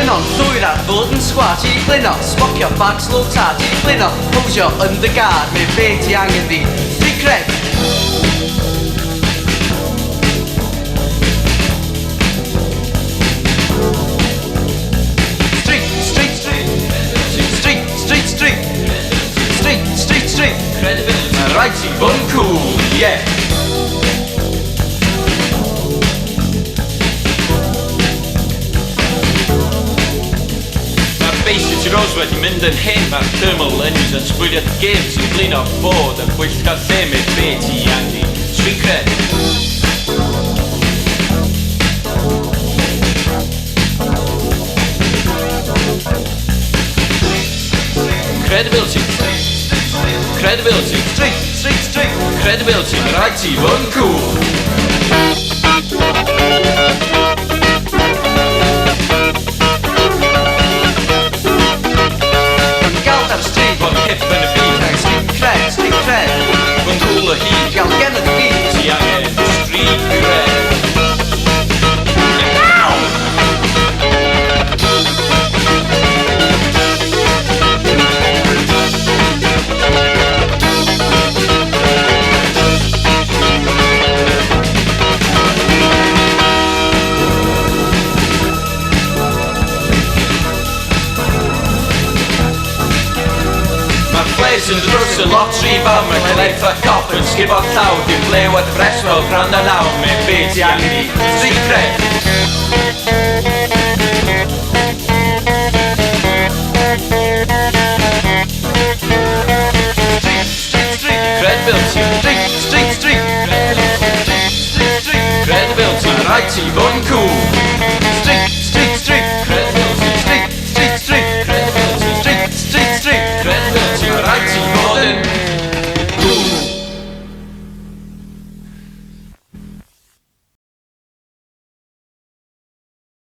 Blino, llwyr ar fod yn sgwad i blino, smocio bags low tad i blino, hwsio yn dy gar, neu be ti angen fi, Strît Cred. Strît, credibility, mae'n rhaid i fod yn cool, yeah. Basic Rose wedi mynd yn hyn, mae'r thermal engines yn sbwylio'r games yn blino bod yn gwylltio lle med be ti angen, Strît Cred. Credibility, credibility, Strît, credibility, mae'n rhaid ti fod yn cool. Hip yn y byd Strît Cred Fwn cool o hyd Gael gen y gyd Ti angen Strît Cred Yn drws y lotri fawr Mae'n cael eitha cop yn sgifo'r llaw Dwi'n blewad ffres fel brand o naw Mae'n be ti angen i Strît Cred Strît Credibility